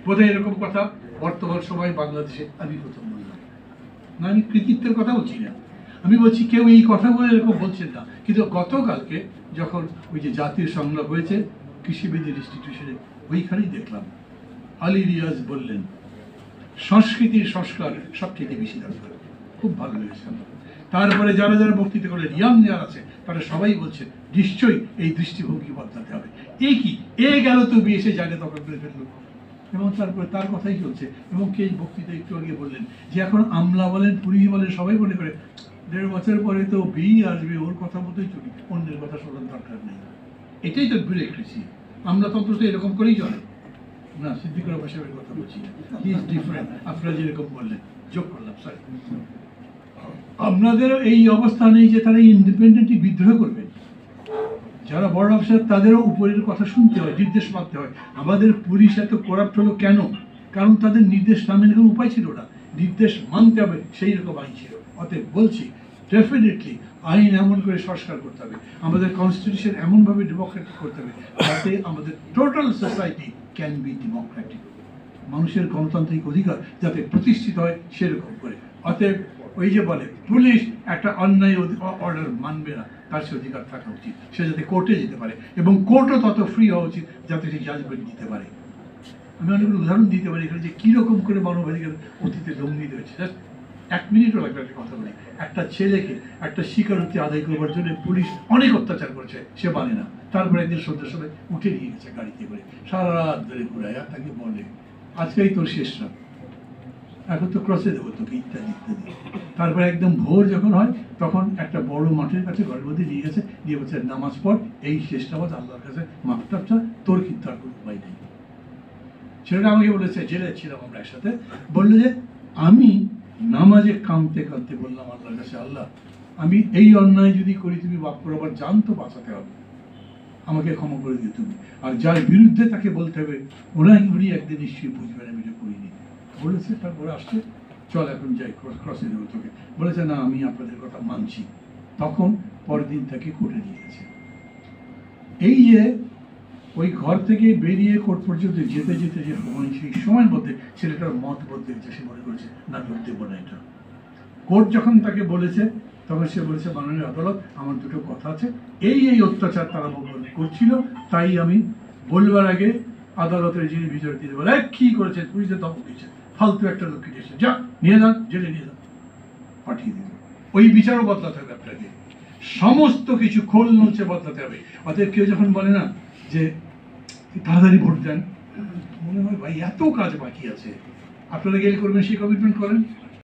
বোধহয় এরকম কথা বর্তমান সময় বাংলাদেশে আমি প্রথম বললাম না। আমি কৃতিত্বের কথা বলছি না, আমি বলছি কেউ এই কথাগুলো এরকম বলছেন না। কিন্তু গতকালকে যখন ওই যে জাতীয় সংলাপ হয়েছে কৃষিবিদ ইনস্টিটিউশনে, ওইখানেই দেখলাম আলী রিয়াজ বললেন সংস্কৃতির সংস্কার সবচেয়ে বেশি দরকার। খুব ভালো লেগেছে আমার। তারপরে যারা যারা বক্তৃতা করলেন, ইয়াং যারা আছে তারা সবাই বলছেন নিশ্চয়ই এই দৃষ্টিভঙ্গি বদলাতে হবে। এই কি এ গেল তো বিএসএ জায়গা দখল করে ফেললো, এবং তারপরে তার কথাই চলছে। এবং কে বক্তৃতা একটু আগে বললেন যে এখন আমলা বলেন পুলিশ বলেন সবাই মনে করে 1.5 বছর পরে তো বি আসবে, ওর কথা মতোই চলি, অন্যের কথা শোনার দরকার নেই। এটাই তো বিউরোক্রেসি। আমলাতন্ত্র তো এরকম করেই চলে না। সিদ্দিকুর রহমান সাহেবের কথা বলছি, হি ইজ ডিফারেন্ট। আপনারা যেরকম বললেন, যোগ করলাম, সরি। আপনাদের এই অবস্থা নেই যে তারা ইন্ডিপেন্ডেন্টলি বিদ্রোহ করবে। যারা বড় অফিসার তাদেরও উপরের কথা শুনতে হয়, নির্দেশ মানতে হয়। আমাদের পুলিশ এত করাপ্ট হলো কেন? কারণ তাদের নির্দেশ না মেনে কোনো উপায় ছিল না, নির্দেশ মানতে হবে, সেই রকম আইন ছিল। অতএব বলছি ডেফিনেটলি আইন এমন করে সংস্কার করতে হবে, আমাদের কনস্টিটিউশন এমনভাবে ডেমোক্রেটিক করতে হবে যাতে আমাদের total society can be Democratic, মানুষের গণতান্ত্রিক অধিকার যাতে প্রতিষ্ঠিত হয় সেরকম করে। অতএব ওই যে বলে পুলিশ একটা অন্যায় অর্ডার মানবে না, তার সে অধিকার থাকা উচিত, সে যাতে কোর্টে যেতে পারে, এবং কোর্টও তত ফ্রি হওয়া উচিত যাতে সে জাজমেন্ট দিতে পারে। আমি অনেকগুলো উদাহরণ দিতে পারি এখানে যে কীরকম করে মানবাধিকার অতীতে লঙ্ঘিত হয়েছে। জাস্ট 1 মিনিটও লাগবে একটা কথা বলি। একটা ছেলেকে একটা স্বীকারোক্তি আদায় করবার জন্য পুলিশ অনেক অত্যাচার করেছে, সে মানে না। তারপরে একদিন সন্ধ্যার সময় উঠে নিয়ে গেছে গাড়িতে করে, সারা রাত ধরে ঘুরায়, আর তাকে বলে আজকেই তোর শেষ রাত, এখন তো ক্রসে দেবো তোকে, ইত্যাদি ইত্যাদি। তারপরে একদম ভোর যখন হয় তখন একটা বড় মাঠের কাছে ঘরের মধ্যে নিয়ে গেছে, দিয়ে বলছে নামাজ পড়, এই শেষ নামাজ আল্লাহর কাছে মাফটাপ চা, তোর কিন্তু আর কোনো উপায় নেই। ছেলেটা আমাকে বলেছে, জেলে ছিলাম আমরা একসাথে, বললো যে আমি নামাজে কাঁদতে কাঁদতে বললাম আল্লাহর কাছে, আল্লাহ আমি এই অন্যায় যদি করি তুমি বাপ করে আবার জান তো বাঁচাতে হবে, আমাকে ক্ষমা করে দিও তুমি। আর যার বিরুদ্ধে তাকে বলতে হবে উনি একদিন নিশ্চয়ই বুঝবেন আমি এটা করিনি। বলেছে, তারপরে আসছে, চল এখন যাই, ক্রসে দেবো তোকে। বলেছে না আমি আপনাদের কথা মানছি। তখন পরের দিন তাকে কোর্টে নিয়ে গেছে। এই যে ওই ঘর থেকে বেরিয়ে কোর্ট পর্যন্ত যেতে যেতে যে সময়, সেই সময়ের মধ্যে ছেলেটার মত বদলে গেছে। সে মনে করেছে না করতে পারে এটা। কোর্ট যখন তাকে বলেছে তখন সে বলেছে মাননীয় আদালত আমার দুটো কথা আছে, এই অত্যাচার তারা করছিল, তাই আমি বলবার আগে আদালতের যিনি বিচার দিতে বলে কি করেছে, পুলিশদের দমক দিয়েছে, ফালতু একটা লোককে দিয়েছে, যা নিয়ে যান জেলে নিয়ে যান, পাঠিয়ে দিল। ওই বিচারও বদলাতে হবে আপনাকে, সমস্ত কিছু খোল নলছে বদলাতে হবে। অতএব কেউ যখন বলে না যে তাড়াতাড়ি ভোট দেন, মনে হয় ভাই এত কাজ বাকি আছে, আপনারা গেলে করবেন, সেই কমিটমেন্ট করেন।